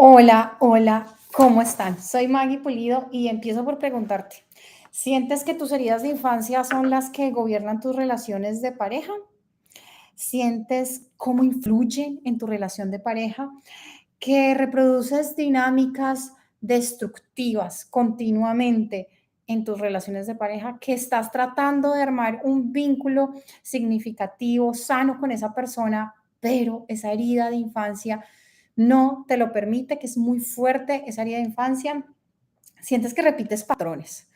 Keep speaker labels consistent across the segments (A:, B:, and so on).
A: Hola, hola, ¿cómo están? Soy Maggie Pulido y empiezo por preguntarte, ¿sientes que tus heridas de infancia son las que gobiernan tus relaciones de pareja? ¿Sientes cómo influyen en tu relación de pareja? ¿Que reproduces dinámicas destructivas continuamente en tus relaciones de pareja? ¿Que estás tratando de armar un vínculo significativo, sano con esa persona, pero esa herida de infancia no te lo permite, que es muy fuerte esa herida de infancia? Sientes que repites patrones,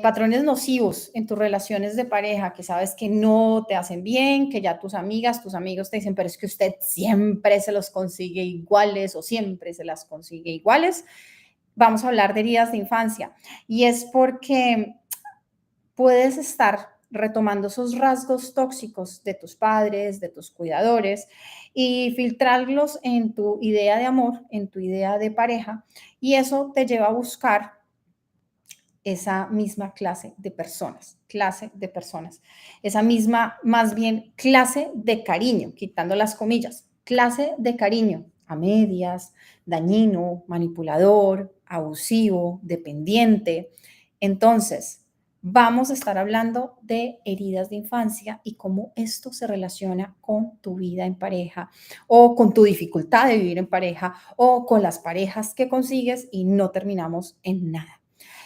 A: patrones nocivos en tus relaciones de pareja, que sabes que no te hacen bien, que ya tus amigas, tus amigos te dicen, pero es que usted siempre se los consigue iguales o siempre se las consigue iguales. Vamos a hablar de heridas de infancia y es porque puedes estar retomando esos rasgos tóxicos de tus padres, de tus cuidadores y filtrarlos en tu idea de amor, en tu idea de pareja, y eso te lleva a buscar esa misma clase de personas, esa misma, más bien, clase de cariño, quitando las comillas, clase de cariño a medias, dañino, manipulador, abusivo, dependiente. Entonces, vamos a estar hablando de heridas de infancia y cómo esto se relaciona con tu vida en pareja o con tu dificultad de vivir en pareja o con las parejas que consigues y no terminamos en nada.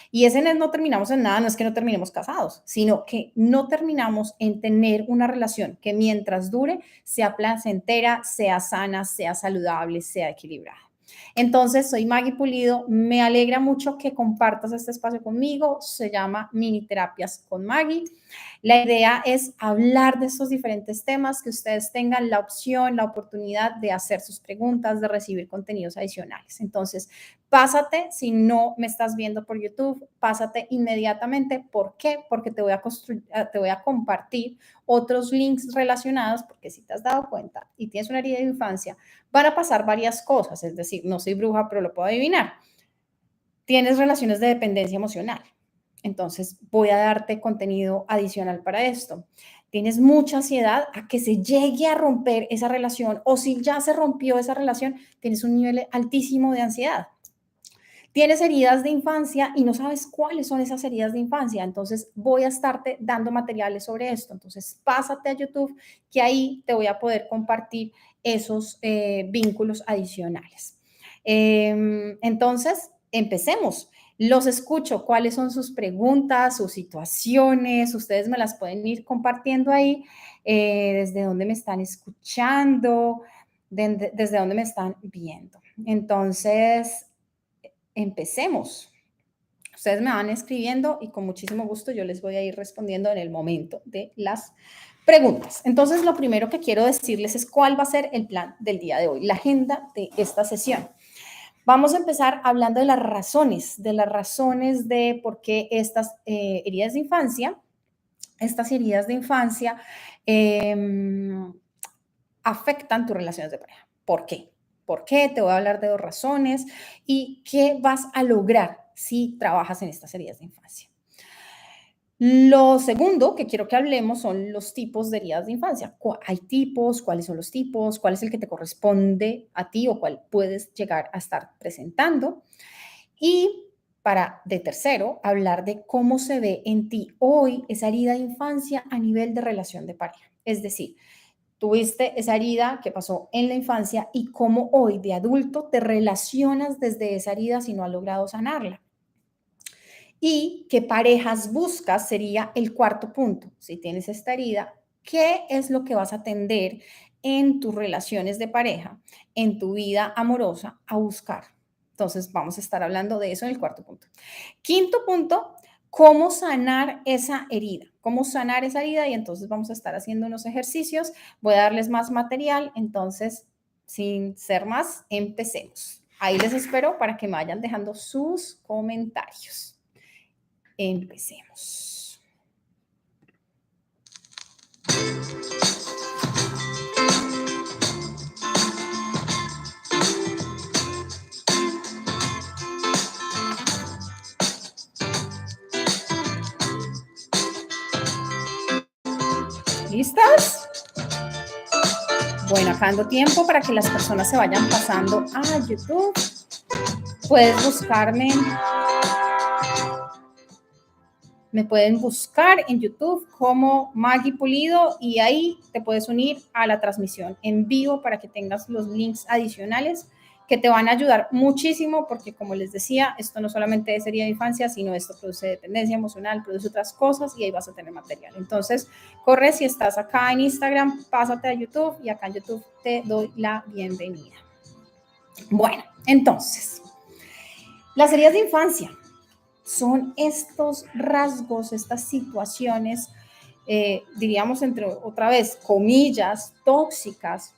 A: Y ese no terminamos en nada, no es que no terminemos casados, sino que no terminamos en tener una relación que mientras dure sea placentera, sea sana, sea saludable, sea equilibrada. Entonces, soy Maggie Pulido, me alegra mucho que compartas este espacio conmigo, se llama Mini Terapias con Maggie. La idea es hablar de estos diferentes temas, que ustedes tengan la opción, la oportunidad de hacer sus preguntas, de recibir contenidos adicionales. Entonces, pásate, si no me estás viendo por YouTube, pásate inmediatamente. ¿Por qué? Porque te voy a compartir otros links relacionados, porque si te has dado cuenta y tienes una herida de infancia, van a pasar varias cosas, es decir, no soy bruja, pero lo puedo adivinar. Tienes relaciones de dependencia emocional, entonces voy a darte contenido adicional para esto. Tienes mucha ansiedad a que se llegue a romper esa relación, o si ya se rompió esa relación, tienes un nivel altísimo de ansiedad. Tienes heridas de infancia y no sabes cuáles son esas heridas de infancia, entonces voy a estarte dando materiales sobre esto. Entonces pásate a YouTube, que ahí te voy a poder compartir esos vínculos adicionales. Entonces, empecemos. Los escucho, cuáles son sus preguntas, sus situaciones, ustedes me las pueden ir compartiendo ahí, desde dónde me están escuchando, desde dónde me están viendo. Entonces, empecemos. Ustedes me van escribiendo y con muchísimo gusto yo les voy a ir respondiendo en el momento de las preguntas. Entonces, lo primero que quiero decirles es cuál va a ser el plan del día de hoy, la agenda de esta sesión. Vamos a empezar hablando de las razones de por qué estas heridas de infancia, eh, afectan tus relaciones de pareja. ¿Por qué? ¿Por qué? Te voy a hablar de dos razones y qué vas a lograr si trabajas en estas heridas de infancia. Lo segundo que quiero que hablemos son los tipos de heridas de infancia. ¿Hay tipos? ¿Cuáles son los tipos? ¿Cuál es el que te corresponde a ti o cuál puedes llegar a estar presentando? Y de tercero, hablar de cómo se ve en ti hoy esa herida de infancia a nivel de relación de pareja. Es decir, tuviste esa herida que pasó en la infancia y cómo hoy de adulto te relacionas desde esa herida si no has logrado sanarla. Y qué parejas buscas sería el cuarto punto. Si tienes esta herida, ¿qué es lo que vas a atender en tus relaciones de pareja, en tu vida amorosa a buscar? Entonces vamos a estar hablando de eso en el cuarto punto. Quinto punto, cómo sanar esa herida, cómo sanar esa herida, y entonces vamos a estar haciendo unos ejercicios, voy a darles más material, entonces sin ser más, empecemos. Ahí les espero para que me vayan dejando sus comentarios. Empecemos. ¿Listas? Bueno, acá ando tiempo para que las personas se vayan pasando a YouTube Puedes buscarme, me pueden buscar en YouTube como Maggie Pulido y ahí te puedes unir a la transmisión en vivo para que tengas los links adicionales que te van a ayudar muchísimo porque, como les decía, esto no solamente es herida de infancia, sino esto produce dependencia emocional, produce otras cosas y ahí vas a tener material. Entonces, corre, si estás acá en Instagram, pásate a YouTube y acá en YouTube te doy la bienvenida. Bueno, entonces, las heridas de infancia son estos rasgos, estas situaciones, diríamos entre otra vez, comillas, tóxicas,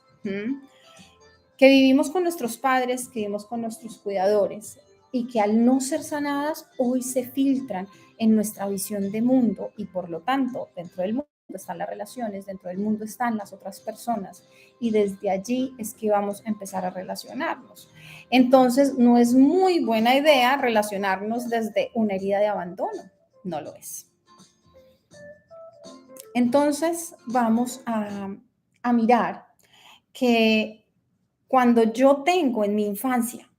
A: que vivimos con nuestros padres, que vivimos con nuestros cuidadores y que al no ser sanadas hoy se filtran en nuestra visión de mundo y por lo tanto dentro del mundo están las relaciones, dentro del mundo están las otras personas y desde allí es que vamos a empezar a relacionarnos. Entonces no es muy buena idea relacionarnos desde una herida de abandono, no lo es. Entonces vamos a mirar que cuando yo tengo en mi infancia,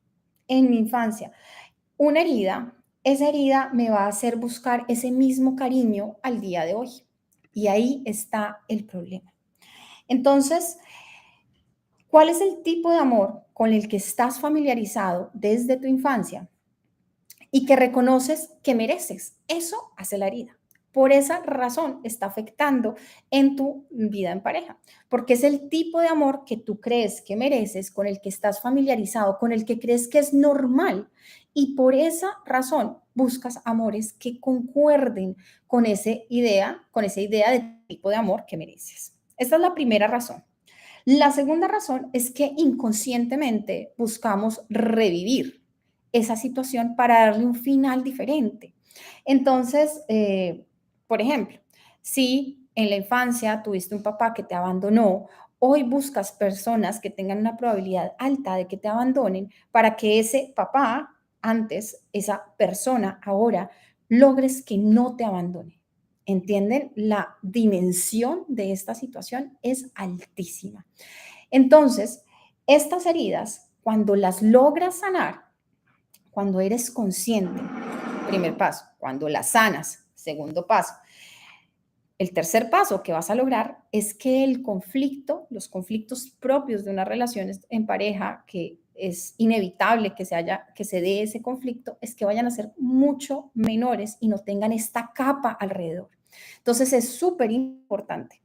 A: una herida, esa herida me va a hacer buscar ese mismo cariño al día de hoy. Y ahí está el problema. Entonces, ¿cuál es el tipo de amor con el que estás familiarizado desde tu infancia y que reconoces que mereces? Eso hace la herida. Por esa razón está afectando en tu vida en pareja, porque es el tipo de amor que tú crees que mereces, con el que estás familiarizado, con el que crees que es normal y por esa razón buscas amores que concuerden con esa idea de tipo de amor que mereces. Esta es la primera razón. La segunda razón es que inconscientemente buscamos revivir esa situación para darle un final diferente. Entonces, por ejemplo, si en la infancia tuviste un papá que te abandonó, hoy buscas personas que tengan una probabilidad alta de que te abandonen para que ese papá, antes, esa persona, ahora, logres que no te abandone. ¿Entienden? La dimensión de esta situación es altísima. Entonces, estas heridas, cuando las logras sanar, cuando eres consciente, primer paso, cuando las sanas, segundo paso. El tercer paso que vas a lograr es que el conflicto, los conflictos propios de unas relaciones en pareja, que es inevitable que se dé ese conflicto, es que vayan a ser mucho menores y no tengan esta capa alrededor. Entonces es súper importante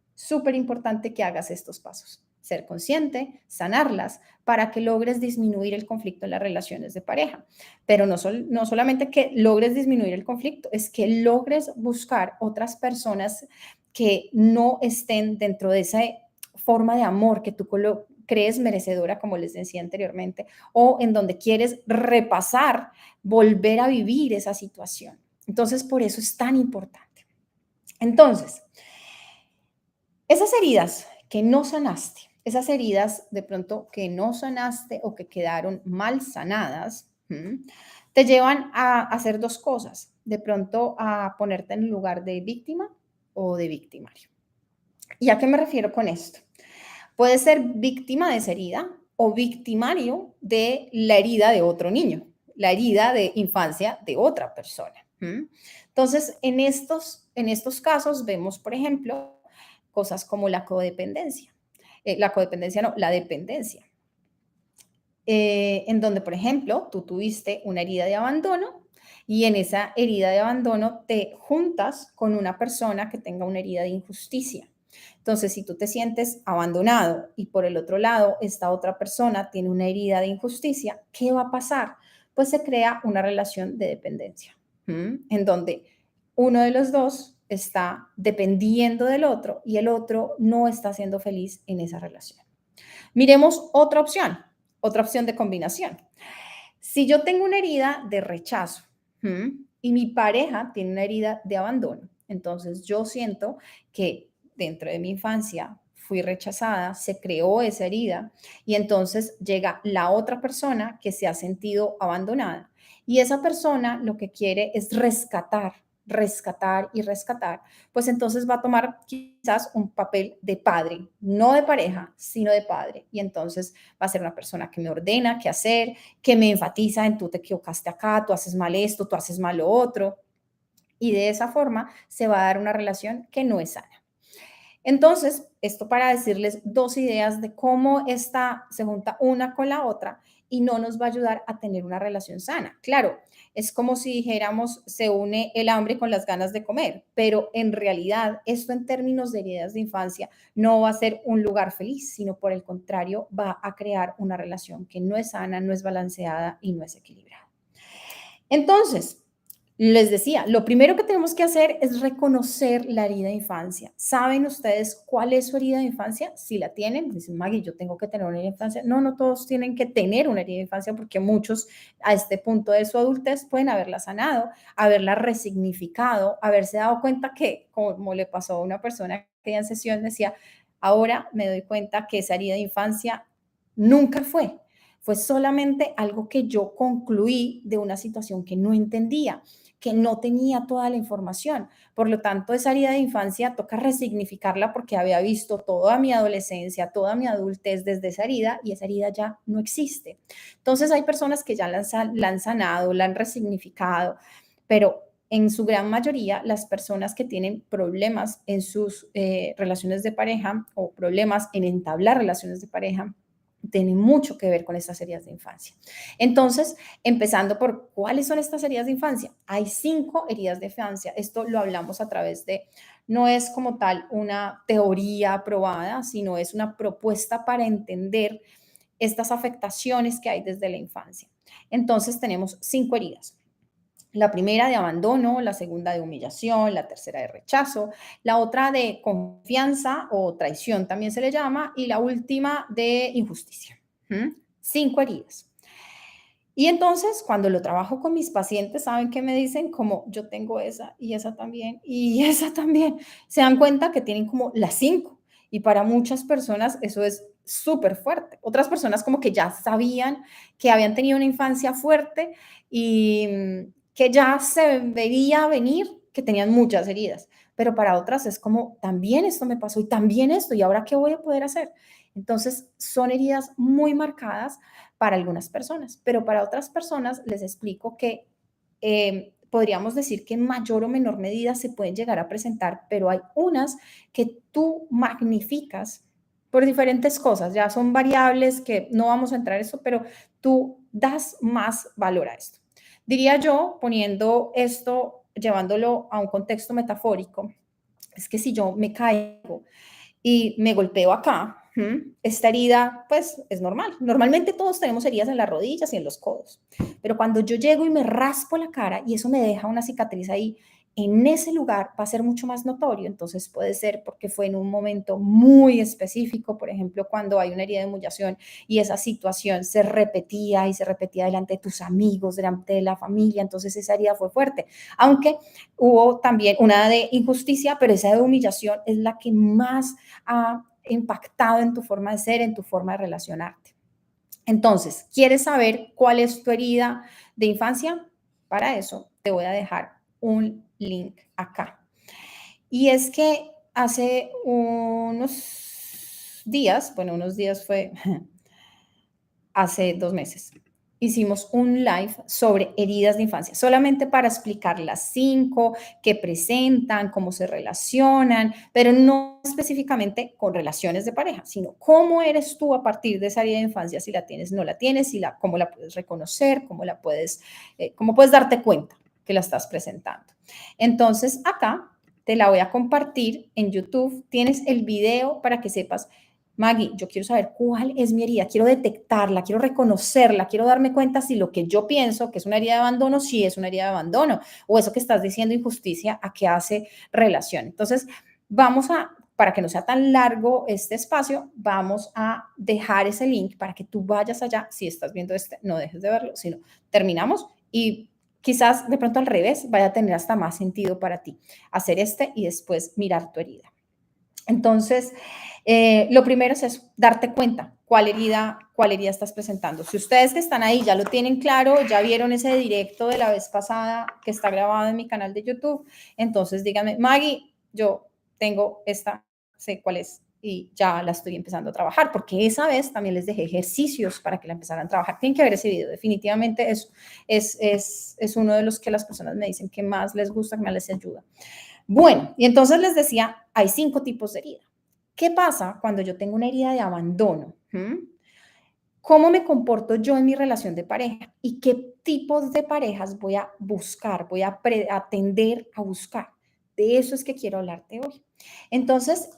A: que hagas estos pasos. Ser consciente, sanarlas, para que logres disminuir el conflicto en las relaciones de pareja. Pero no solamente que logres disminuir el conflicto, es que logres buscar otras personas que no estén dentro de esa forma de amor que tú crees merecedora, como les decía anteriormente, o en donde quieres repasar, volver a vivir esa situación. Entonces, por eso es tan importante. Entonces, esas heridas que no sanaste, esas heridas de pronto que no sanaste o que quedaron mal sanadas, te llevan a hacer dos cosas. De pronto a ponerte en el lugar de víctima o de victimario. ¿Y a qué me refiero con esto? Puedes ser víctima de esa herida o victimario de la herida de otro niño, la herida de infancia de otra persona. Entonces, en estos casos vemos, por ejemplo, cosas como la codependencia. La dependencia. En donde, por ejemplo, tú tuviste una herida de abandono y en esa herida de abandono te juntas con una persona que tenga una herida de injusticia. Entonces, si tú te sientes abandonado y por el otro lado esta otra persona tiene una herida de injusticia, ¿qué va a pasar? Pues se crea una relación de dependencia, en donde uno de los dos está dependiendo del otro y el otro no está siendo feliz en esa relación. Miremos otra opción de combinación. Si yo tengo una herida de rechazo y mi pareja tiene una herida de abandono, entonces yo siento que dentro de mi infancia fui rechazada, se creó esa herida y entonces llega la otra persona que se ha sentido abandonada y esa persona lo que quiere es rescatar rescatar y rescatar, pues entonces va a tomar quizás un papel de padre, no de pareja, sino de padre. Y entonces va a ser una persona que me ordena qué hacer, que me enfatiza en tú te equivocaste acá, tú haces mal esto, tú haces mal lo otro. Y de esa forma se va a dar una relación que no es sana. Entonces, esto para decirles dos ideas de cómo esta se junta una con la otra y no nos va a ayudar a tener una relación sana. Claro, es como si dijéramos se une el hambre con las ganas de comer, pero en realidad esto en términos de heridas de infancia no va a ser un lugar feliz, sino por el contrario va a crear una relación que no es sana, no es balanceada y no es equilibrada. Entonces, les decía, lo primero que tenemos que hacer es reconocer la herida de infancia. ¿Saben ustedes cuál es su herida de infancia? Si la tienen, dicen, Maggie, yo tengo que tener una herida de infancia. No, no todos tienen que tener una herida de infancia porque muchos a este punto de su adultez pueden haberla sanado, haberla resignificado, haberse dado cuenta que, como le pasó a una persona que en sesión decía, ahora me doy cuenta que esa herida de infancia nunca fue solamente algo que yo concluí de una situación que no entendía, que no tenía toda la información. Por lo tanto, esa herida de infancia toca resignificarla porque había visto toda mi adolescencia, toda mi adultez desde esa herida y esa herida ya no existe. Entonces, hay personas que ya la han sanado, la han resignificado, pero en su gran mayoría, las personas que tienen problemas en sus relaciones de pareja o problemas en entablar relaciones de pareja, tiene mucho que ver con estas heridas de infancia. Entonces, empezando por cuáles son estas heridas de infancia. Hay 5 heridas de infancia. Esto lo hablamos a través de, no es como tal una teoría aprobada, sino es una propuesta para entender estas afectaciones que hay desde la infancia. Entonces, tenemos 5 heridas. La primera de abandono, la segunda de humillación, la tercera de rechazo, la otra de confianza o traición también se le llama, y la última de injusticia. 5 heridas. Y entonces, cuando lo trabajo con mis pacientes, ¿saben qué me dicen? Como yo tengo esa y esa también y esa también. Se dan cuenta que tienen como las 5. Y para muchas personas eso es súper fuerte. Otras personas como que ya sabían que habían tenido una infancia fuerte y que ya se veía venir que tenían muchas heridas. Pero para otras es como, también esto me pasó y también esto, ¿y ahora qué voy a poder hacer? Entonces, son heridas muy marcadas para algunas personas, pero para otras personas les explico que podríamos decir que en mayor o menor medida se pueden llegar a presentar, pero hay unas que tú magnificas por diferentes cosas, ya son variables que no vamos a entrar en eso, pero tú das más valor a esto. Diría yo, poniendo esto, llevándolo a un contexto metafórico, es que si yo me caigo y me golpeo acá, esta herida pues es normal. Normalmente todos tenemos heridas en las rodillas y en los codos, pero cuando yo llego y me raspo la cara y eso me deja una cicatriz ahí, en ese lugar va a ser mucho más notorio. Entonces puede ser porque fue en un momento muy específico, por ejemplo, cuando hay una herida de humillación y esa situación se repetía y se repetía delante de tus amigos, delante de la familia, entonces esa herida fue fuerte. Aunque hubo también una de injusticia, pero esa de humillación es la que más ha impactado en tu forma de ser, en tu forma de relacionarte. Entonces, ¿quieres saber cuál es tu herida de infancia? Para eso te voy a dejar un link acá. Y es que hace unos días, bueno, unos días fue hace 2 meses, hicimos un live sobre heridas de infancia, solamente para explicar las 5 que presentan, cómo se relacionan, pero no específicamente con relaciones de pareja, sino cómo eres tú a partir de esa herida de infancia, si la tienes, no la tienes, cómo la puedes reconocer, cómo puedes darte cuenta que la estás presentando. Entonces, acá te la voy a compartir en YouTube. Tienes el video para que sepas, Maggie, yo quiero saber cuál es mi herida, quiero detectarla, quiero reconocerla, quiero darme cuenta si lo que yo pienso que es una herida de abandono, sí es una herida de abandono, o eso que estás diciendo injusticia, a qué hace relación. Entonces, para que no sea tan largo este espacio, vamos a dejar ese link para que tú vayas allá. Si estás viendo este, no dejes de verlo, sino terminamos y quizás de pronto al revés vaya a tener hasta más sentido para ti hacer este y después mirar tu herida. Entonces, lo primero es eso, darte cuenta cuál herida estás presentando. Si ustedes que están ahí ya lo tienen claro, ya vieron ese directo de la vez pasada que está grabado en mi canal de YouTube, entonces díganme, Maggie, yo tengo esta, sé cuál es y ya la estoy empezando a trabajar, porque esa vez también les dejé ejercicios para que la empezaran a trabajar. Tienen que ver ese video, definitivamente es uno de los que las personas me dicen que más les gusta, que más les ayuda. Bueno, y entonces les decía, hay 5 tipos de herida. ¿Qué pasa cuando yo tengo una herida de abandono? ¿Cómo me comporto yo en mi relación de pareja? ¿Y qué tipos de parejas voy a buscar, voy a atender a buscar? De eso es que quiero hablarte hoy. Entonces,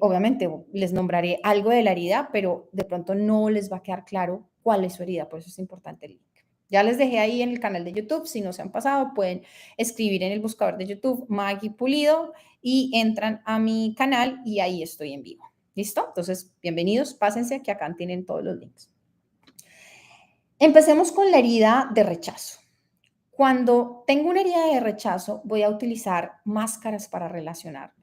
A: obviamente les nombraré algo de la herida, pero de pronto no les va a quedar claro cuál es su herida, por eso es importante el link. Ya les dejé ahí en el canal de YouTube, si no se han pasado, pueden escribir en el buscador de YouTube Maggie Pulido y entran a mi canal y ahí estoy en vivo. ¿Listo? Entonces, bienvenidos, pásense que acá tienen todos los links. Empecemos con la herida de rechazo. Cuando tengo una herida de rechazo, voy a utilizar máscaras para relacionarme.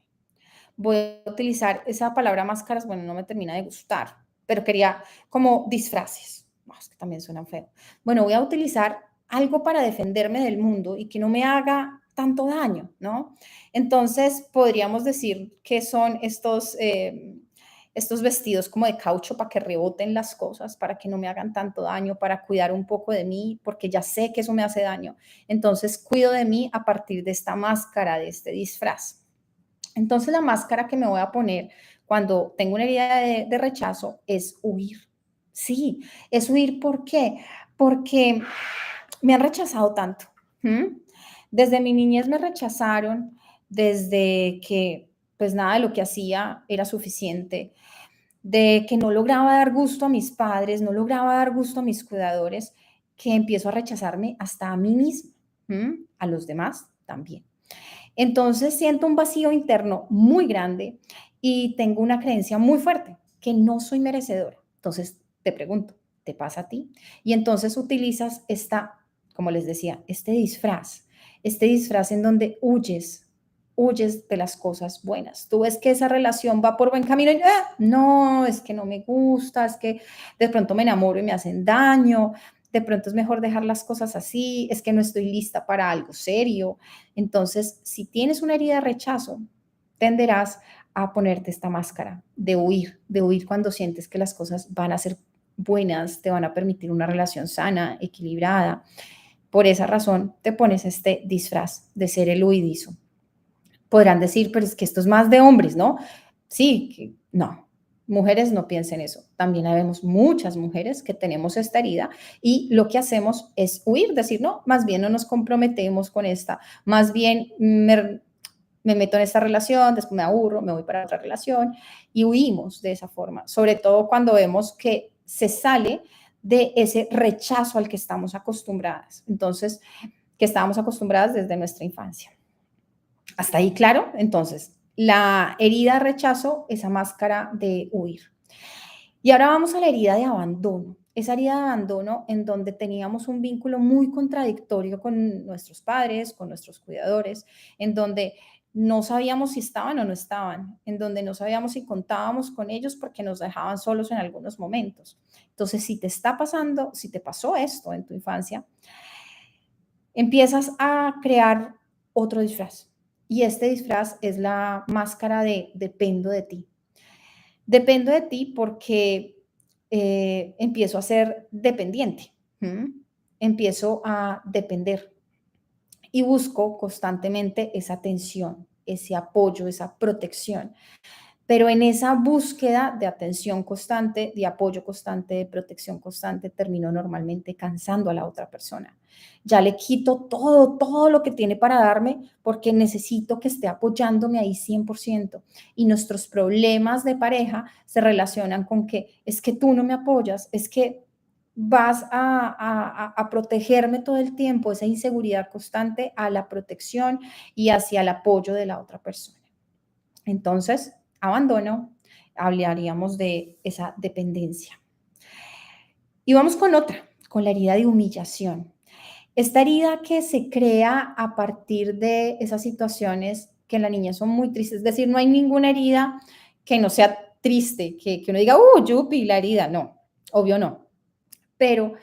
A: Voy a utilizar esa palabra máscaras, bueno, no me termina de gustar, pero quería como disfraces. Es que también suenan feo. Bueno, voy a utilizar algo para defenderme del mundo y que no me haga tanto daño, ¿no? Entonces, podríamos decir que son estos vestidos como de caucho para que reboten las cosas, para que no me hagan tanto daño, para cuidar un poco de mí, porque ya sé que eso me hace daño. Entonces, cuido de mí a partir de esta máscara, de este disfraz. Entonces, la máscara que me voy a poner cuando tengo una herida de rechazo es huir. Sí, es huir. ¿Por qué? Porque me han rechazado tanto. Desde mi niñez me rechazaron, desde que pues nada de lo que hacía era suficiente, de que no lograba dar gusto a mis padres, no lograba dar gusto a mis cuidadores, que empiezo a rechazarme hasta a mí misma, a los demás también. Entonces siento un vacío interno muy grande y tengo una creencia muy fuerte que no soy merecedora. Entonces te pregunto, ¿te pasa a ti? Y entonces utilizas como les decía, este disfraz en donde huyes de las cosas buenas. Tú ves que esa relación va por buen camino y no, es que no me gusta, es que de pronto me enamoro y me hacen daño, de pronto es mejor dejar las cosas así, es que no estoy lista para algo serio. Entonces, si tienes una herida de rechazo, tenderás a ponerte esta máscara de huir cuando sientes que las cosas van a ser buenas, te van a permitir una relación sana, equilibrada. Por esa razón, te pones este disfraz de ser el huidizo. Podrán decir, pero es que esto es más de hombres, ¿no? Sí, no, mujeres no piensen eso. También habemos muchas mujeres que tenemos esta herida y lo que hacemos es huir, decir, no, más bien no nos comprometemos con esta, más bien me meto en esta relación, después me aburro, me voy para otra relación y huimos de esa forma, sobre todo cuando vemos que se sale de ese rechazo al que estamos acostumbradas. Entonces, que estábamos acostumbradas desde nuestra infancia. ¿Hasta ahí claro? Entonces, la herida de rechazo, esa máscara de huir. Y ahora vamos a la herida de abandono. Esa herida de abandono en donde teníamos un vínculo muy contradictorio con nuestros padres, con nuestros cuidadores, en donde no sabíamos si estaban o no estaban, en donde no sabíamos si contábamos con ellos porque nos dejaban solos en algunos momentos. Entonces, si te está pasando, si te pasó esto en tu infancia, empiezas a crear otro disfraz. Y este disfraz es la máscara de dependo de ti. Dependo de ti porque empiezo a ser dependiente. Empiezo a depender y busco constantemente esa atención, ese apoyo, esa protección. Pero en esa búsqueda de atención constante, de apoyo constante, de protección constante, termino normalmente cansando a la otra persona. Ya le quito todo lo que tiene para darme porque necesito que esté apoyándome ahí 100%. Y nuestros problemas de pareja se relacionan con que es que tú no me apoyas, es que vas a protegerme todo el tiempo, esa inseguridad constante a la protección y hacia el apoyo de la otra persona. Entonces, abandono, hablaríamos de esa dependencia. Y vamos con otra, con la herida de humillación. Esta herida que se crea a partir de esas situaciones que en la niñez son muy tristes. Es decir, no hay ninguna herida que no sea triste, que uno diga, yupi, la herida. No, obvio no. Pero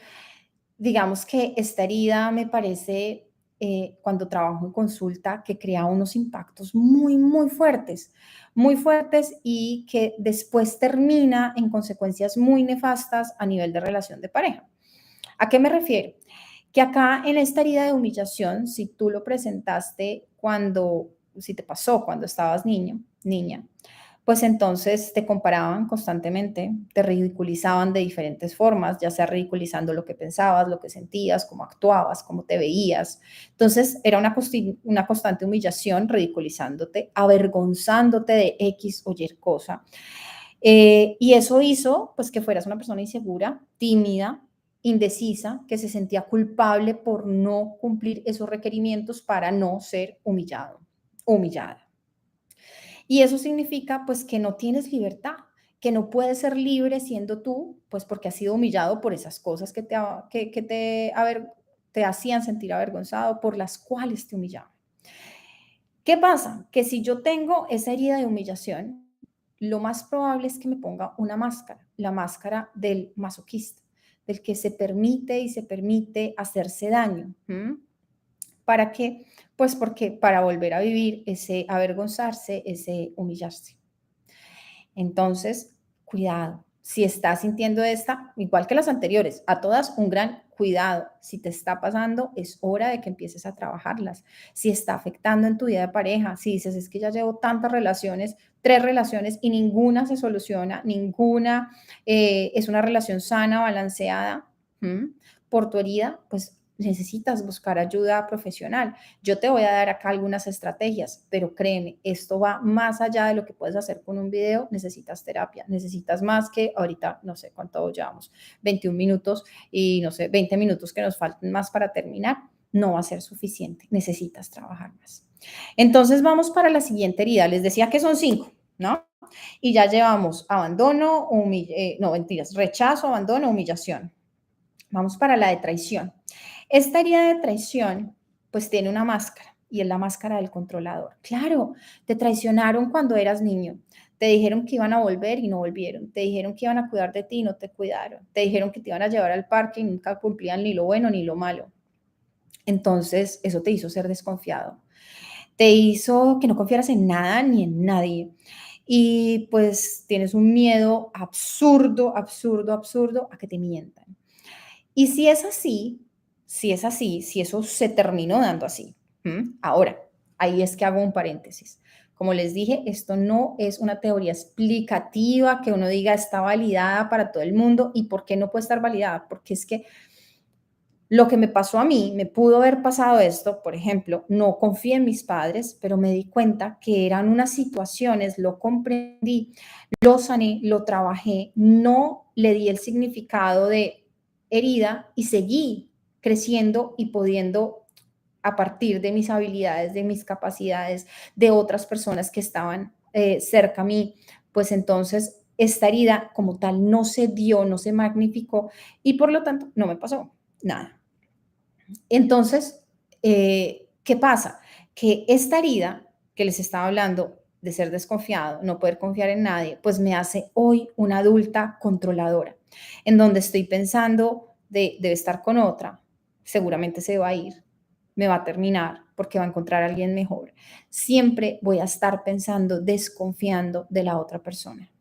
A: digamos que esta herida me parece, cuando trabajo en consulta, que crea unos impactos muy, muy fuertes y que después termina en consecuencias muy nefastas a nivel de relación de pareja. ¿A qué me refiero? Que acá en esta herida de humillación, si tú lo presentaste si te pasó cuando estabas niña, pues entonces te comparaban constantemente, te ridiculizaban de diferentes formas, ya sea ridiculizando lo que pensabas, lo que sentías, cómo actuabas, cómo te veías. Entonces era una constante humillación, ridiculizándote, avergonzándote de X o Y cosa. Y eso hizo pues que fueras una persona insegura, tímida, indecisa, que se sentía culpable por no cumplir esos requerimientos para no ser humillada. Y eso significa pues que no tienes libertad, que no puedes ser libre siendo tú, pues porque has sido humillado por esas cosas te hacían sentir avergonzado, por las cuales te humillaban. ¿Qué pasa? Que si yo tengo esa herida de humillación, lo más probable es que me ponga una máscara, la máscara del masoquista, del que se permite y se permite hacerse daño. ¿Para qué? Pues porque para volver a vivir ese avergonzarse, ese humillarse. Entonces, cuidado. Si estás sintiendo esta, igual que las anteriores, a todas un gran cuidado. Si te está pasando, es hora de que empieces a trabajarlas. Si está afectando en tu vida de pareja, si dices, es que ya llevo tantas relaciones, 3 relaciones y ninguna se soluciona, ninguna es una relación sana, balanceada, por tu herida, pues necesitas buscar ayuda profesional. Yo te voy a dar acá algunas estrategias, pero créeme, esto va más allá de lo que puedes hacer con un video. Necesitas terapia, necesitas más que ahorita, no sé cuánto llevamos, 21 minutos y no sé, 20 minutos que nos falten más para terminar. No va a ser suficiente, necesitas trabajar más. Entonces vamos para la siguiente herida. Les decía que son 5, ¿no? Y ya llevamos abandono, no, mentiras, rechazo, abandono, humillación. Vamos para la de traición. Esta herida de traición, pues tiene una máscara y es la máscara del controlador. Claro, te traicionaron cuando eras niño. Te dijeron que iban a volver y no volvieron. Te dijeron que iban a cuidar de ti y no te cuidaron. Te dijeron que te iban a llevar al parque y nunca cumplían ni lo bueno ni lo malo. Entonces, eso te hizo ser desconfiado. Te hizo que no confiaras en nada ni en nadie. Y pues tienes un miedo absurdo, absurdo, absurdo a que te mientan. Y si es así, si eso se terminó dando así, ahora, ahí es que hago un paréntesis. Como les dije, esto no es una teoría explicativa que uno diga está validada para todo el mundo. ¿Y por qué no puede estar validada? Porque es que lo que me pasó a mí, me pudo haber pasado esto, por ejemplo, no confié en mis padres, pero me di cuenta que eran unas situaciones, lo comprendí, lo sané, lo trabajé, no le di el significado de herida y seguí creciendo y pudiendo, a partir de mis habilidades, de mis capacidades, de otras personas que estaban cerca a mí, pues entonces esta herida como tal no se dio, no se magnificó y por lo tanto no me pasó nada. Entonces, ¿qué pasa? Que esta herida que les estaba hablando de ser desconfiado, no poder confiar en nadie, pues me hace hoy una adulta controladora, en donde estoy pensando debe estar con otra, seguramente se va a ir, me va a terminar porque va a encontrar a alguien mejor. Siempre voy a estar pensando, desconfiando de la otra persona.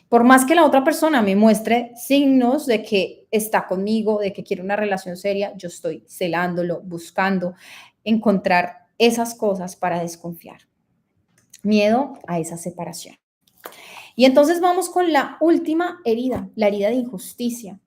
A: Por más que la otra persona me muestre signos de que está conmigo, de que quiere una relación seria, yo estoy celándolo, buscando encontrar esas cosas para desconfiar. Miedo a esa separación. Y entonces vamos con la última herida, la herida de injusticia.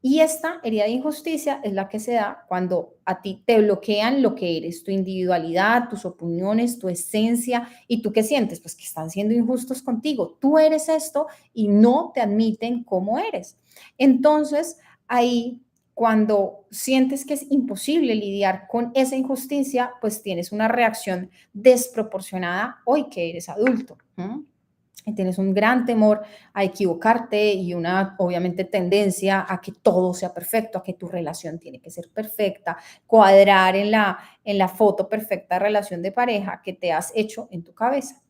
A: Y esta herida de injusticia es la que se da cuando a ti te bloquean lo que eres, tu individualidad, tus opiniones, tu esencia. ¿Y tú qué sientes? Pues que están siendo injustos contigo. Tú eres esto y no te admiten como eres. Entonces, ahí, cuando sientes que es imposible lidiar con esa injusticia, pues tienes una reacción desproporcionada hoy que eres adulto. y tienes un gran temor a equivocarte y una, obviamente, tendencia a que todo sea perfecto, a que tu relación tiene que ser perfecta, cuadrar en la foto perfecta relación de pareja que te has hecho en tu cabeza.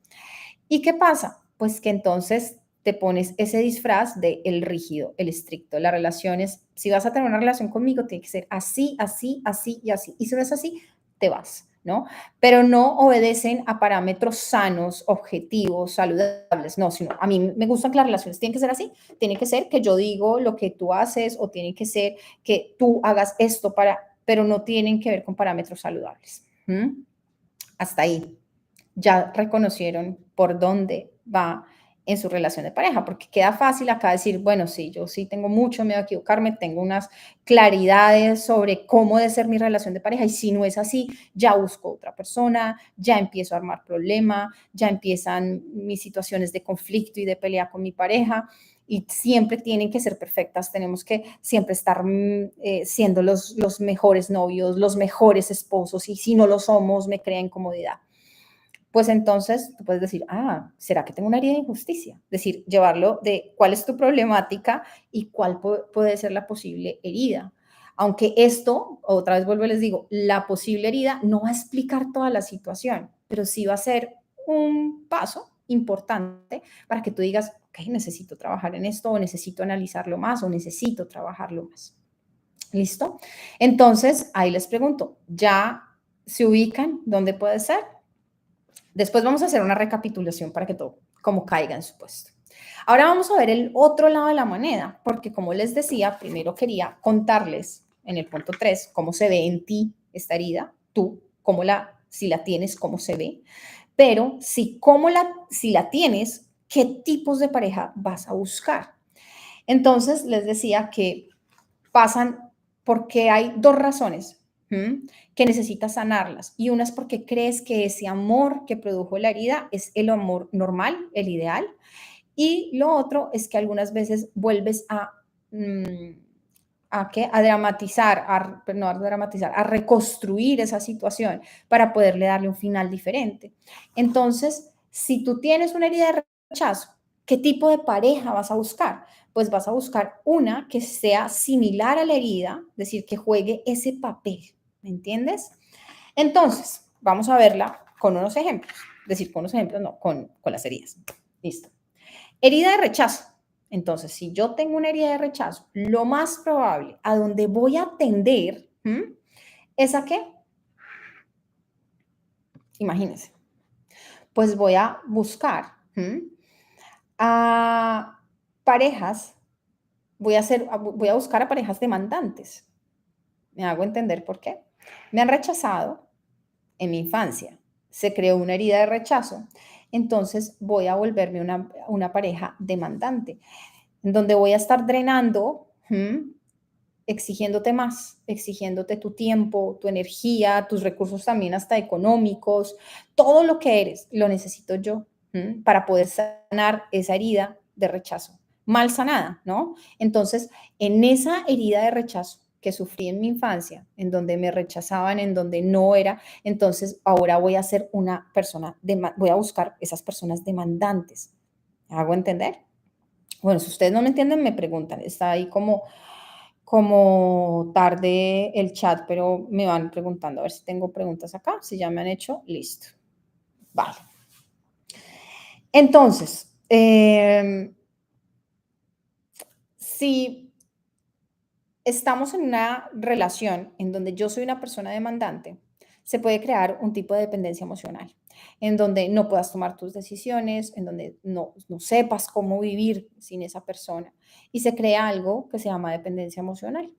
A: ¿Y qué pasa? Pues que entonces te pones ese disfraz de el rígido, el estricto. Las relaciones, si vas a tener una relación conmigo, tiene que ser así, así, así y así. Y si no es así, te vas, ¿no? Pero no obedecen a parámetros sanos, objetivos, saludables, no, sino a mí me gustan que las relaciones tienen que ser así, tiene que ser que yo digo lo que tú haces o tiene que ser que tú hagas esto para, pero no tienen que ver con parámetros saludables. ¿Mm? Hasta ahí ya reconocieron por dónde va en su relación de pareja, porque queda fácil acá decir, bueno, sí, yo sí tengo mucho miedo a equivocarme, tengo unas claridades sobre cómo debe ser mi relación de pareja y si no es así, ya busco otra persona, ya empiezo a armar problema, ya empiezan mis situaciones de conflicto y de pelea con mi pareja y siempre tienen que ser perfectas, tenemos que siempre estar siendo los mejores novios, los mejores esposos y si no lo somos me crea incomodidad. Pues entonces tú puedes decir, ah, ¿será que tengo una herida de injusticia? Es decir, llevarlo de cuál es tu problemática y cuál puede ser la posible herida. Aunque esto, otra vez vuelvo y les digo, la posible herida no va a explicar toda la situación, pero sí va a ser un paso importante para que tú digas, ok, necesito trabajar en esto o necesito analizarlo más o necesito trabajarlo más. ¿Listo? Entonces, ahí les pregunto, ¿ya se ubican dónde puede ser? Después vamos a hacer una recapitulación para que todo como caiga en su puesto. Ahora vamos a ver el otro lado de la moneda, porque como les decía, primero quería contarles en el punto 3 cómo se ve en ti esta herida, tú, cómo si la tienes, cómo se ve, pero si la tienes, qué tipos de pareja vas a buscar. Entonces les decía que pasan porque hay dos razones que necesitas sanarlas. Y una es porque crees que ese amor que produjo la herida es el amor normal, el ideal. Y lo otro es que algunas veces vuelves mm, a dramatizar, no a dramatizar, a reconstruir esa situación para poderle darle un final diferente. Entonces, si tú tienes una herida de rechazo, ¿qué tipo de pareja vas a buscar? Pues vas a buscar una que sea similar a la herida, es decir, que juegue ese papel, ¿me entiendes? Entonces, vamos a verla con unos ejemplos, es decir, con unos ejemplos, no, con las heridas. Listo. Herida de rechazo. Entonces, si yo tengo una herida de rechazo, lo más probable a donde voy a tender es a qué, imagínense, pues voy a buscar a parejas, voy a buscar a parejas demandantes. ¿Me hago entender por qué? Me han rechazado en mi infancia, se creó una herida de rechazo, entonces voy a volverme una pareja demandante, en donde voy a estar drenando, exigiéndote más, exigiéndote tu tiempo, tu energía, tus recursos también hasta económicos, todo lo que eres, lo necesito yo para poder sanar esa herida de rechazo, mal sanada, ¿no? Entonces, en esa herida de rechazo que sufrí en mi infancia, en donde me rechazaban, en donde no era, entonces ahora voy a ser una persona, voy a buscar esas personas demandantes. ¿Me hago entender? Bueno, si ustedes no me entienden, me preguntan. Está ahí como tarde el chat, pero me van preguntando. A ver si tengo preguntas acá. Si ya me han hecho, listo. Vale. Entonces, si estamos en una relación en donde yo soy una persona demandante, se puede crear un tipo de dependencia emocional, en donde no puedas tomar tus decisiones, en donde no sepas cómo vivir sin esa persona. Y se crea algo que se llama dependencia emocional.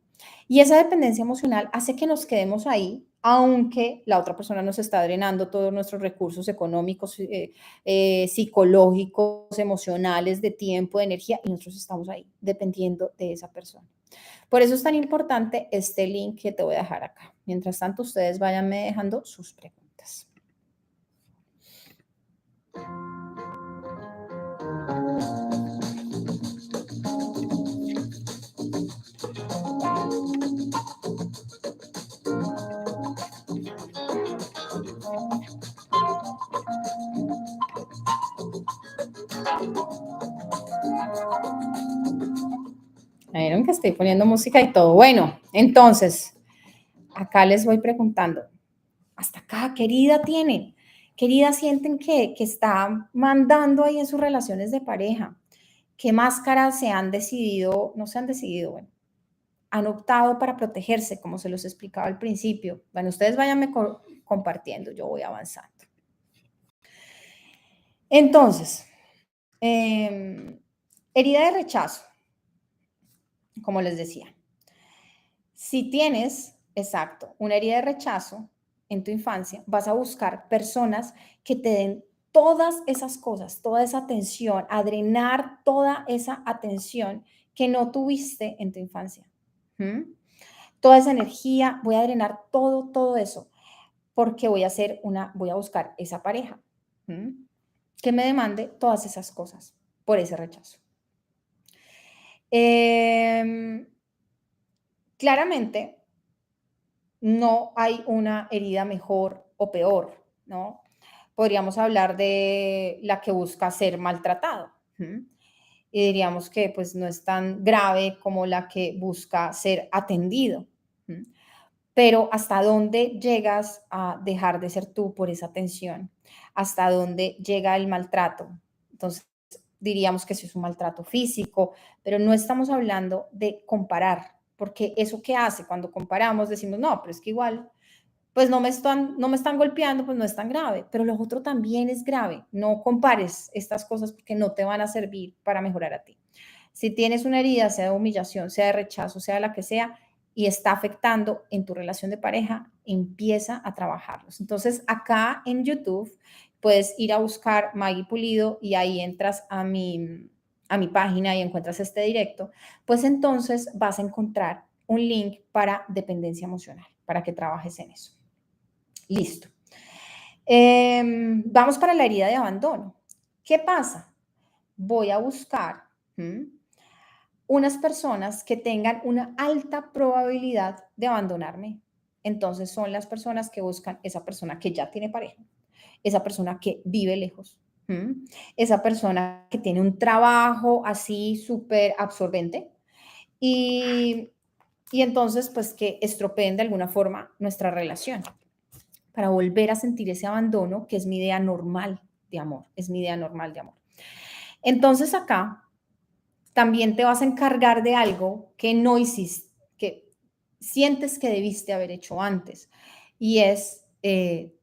A: Y esa dependencia emocional hace que nos quedemos ahí, aunque la otra persona nos está drenando todos nuestros recursos económicos, psicológicos, emocionales, de tiempo, de energía, y nosotros estamos ahí dependiendo de esa persona. Por eso es tan importante este link que te voy a dejar acá. Mientras tanto, ustedes váyanme dejando sus preguntas. que estoy poniendo música y todo. Bueno, entonces, acá les voy preguntando, hasta acá, querida tienen, querida sienten que está mandando ahí en sus relaciones de pareja, qué máscaras se han decidido, no se han decidido, bueno, han optado para protegerse, como se los explicaba al principio. Bueno, ustedes váyanme compartiendo, yo voy avanzando. Entonces, herida de rechazo, como les decía. Si tienes, exacto, una herida de rechazo en tu infancia, vas a buscar personas que te den todas esas cosas, toda esa atención, a drenar toda esa atención que no tuviste en tu infancia. ¿Mm? Toda esa energía, voy a drenar todo eso, porque voy a buscar esa pareja que me demande todas esas cosas por ese rechazo. Claramente, no hay una herida mejor o peor, ¿no? Podríamos hablar de la que busca ser maltratado. Y diríamos que pues no es tan grave como la que busca ser atendido. Pero ¿hasta dónde llegas a dejar de ser tú por esa atención? ¿Hasta dónde llega el maltrato? Entonces, diríamos que sí es un maltrato físico, pero no estamos hablando de comparar, porque eso que hace cuando comparamos decimos, no, pero es que igual, pues no me están golpeando, pues no es tan grave, pero lo otro también es grave. No compares estas cosas porque no te van a servir para mejorar a ti. Si tienes una herida, sea de humillación, sea de rechazo, sea la que sea, y está afectando en tu relación de pareja, empieza a trabajarlos. Entonces, acá en YouTube puedes ir a buscar Maggie Pulido y ahí entras a mi página y encuentras este directo, pues entonces vas a encontrar un link para dependencia emocional, para que trabajes en eso. Listo. Vamos para la herida de abandono. ¿Qué pasa? Voy a buscar unas personas que tengan una alta probabilidad de abandonarme. Entonces son las personas que buscan esa persona que ya tiene pareja, esa persona que vive lejos, esa persona que tiene un trabajo así súper absorbente y entonces pues que estropeen de alguna forma nuestra relación para volver a sentir ese abandono que es mi idea normal de amor, es mi idea normal de amor. Entonces acá también te vas a encargar de algo que no hiciste, que sientes que debiste haber hecho antes. Y es,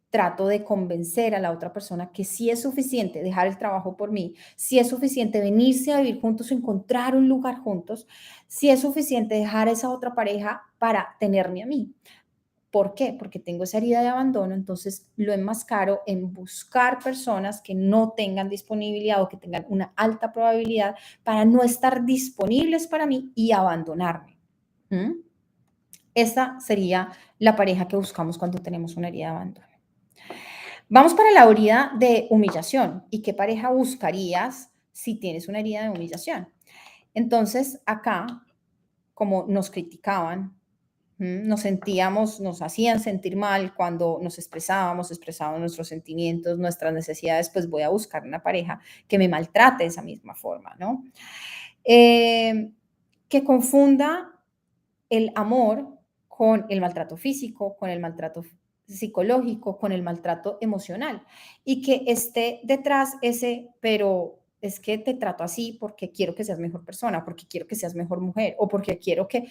A: trato de convencer a la otra persona que sí es suficiente dejar el trabajo por mí, si es suficiente venirse a vivir juntos, encontrar un lugar juntos, si es suficiente dejar a esa otra pareja para tenerme a mí. ¿Por qué? Porque tengo esa herida de abandono, entonces lo enmascaro en buscar personas que no tengan disponibilidad o que tengan una alta probabilidad para no estar disponibles para mí y abandonarme. Esta sería la pareja que buscamos cuando tenemos una herida de abandono. Vamos para la herida de humillación. ¿Y qué pareja buscarías si tienes una herida de humillación? Entonces, acá, como nos criticaban, nos hacían sentir mal cuando nos expresábamos nuestros sentimientos, nuestras necesidades, pues voy a buscar una pareja que me maltrate de esa misma forma, ¿no? Que confunda el amor con el maltrato físico, con el maltrato psicológico, con el maltrato emocional y que esté detrás ese, pero es que te trato así porque quiero que seas mejor persona, porque quiero que seas mejor mujer o porque quiero que,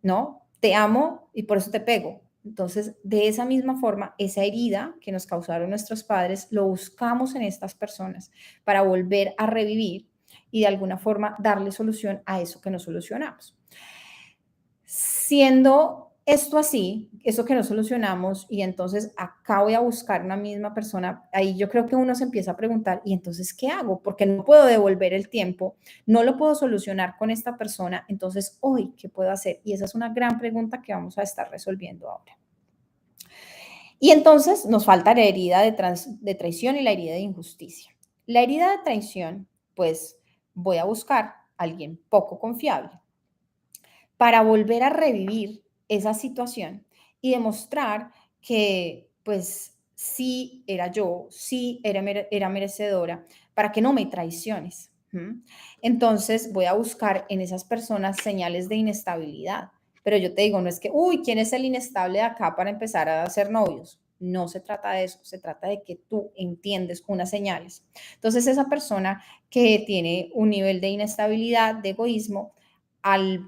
A: ¿no? Te amo y por eso te pego. Entonces, de esa misma forma, esa herida que nos causaron nuestros padres, lo buscamos en estas personas para volver a revivir y de alguna forma darle solución a eso que no solucionamos. Siendo esto así, eso que no solucionamos, y entonces acá voy a buscar una misma persona, ahí yo creo que uno se empieza a preguntar, ¿y entonces qué hago? Porque no puedo devolver el tiempo, no lo puedo solucionar con esta persona, entonces hoy, ¿qué puedo hacer? Y esa es una gran pregunta que vamos a estar resolviendo ahora. Y entonces nos falta la herida de traición y la herida de injusticia. La herida de traición, pues voy a buscar a alguien poco confiable para volver a revivir esa situación y demostrar que pues sí era yo, sí era merecedora, para que no me traiciones. ¿Mm? Entonces voy a buscar en esas personas señales de inestabilidad. Pero yo te digo, no es que, uy, ¿quién es el inestable de acá para empezar a ser novios? No se trata de eso, se trata de que tú entiendes unas señales. Entonces esa persona que tiene un nivel de inestabilidad, de egoísmo,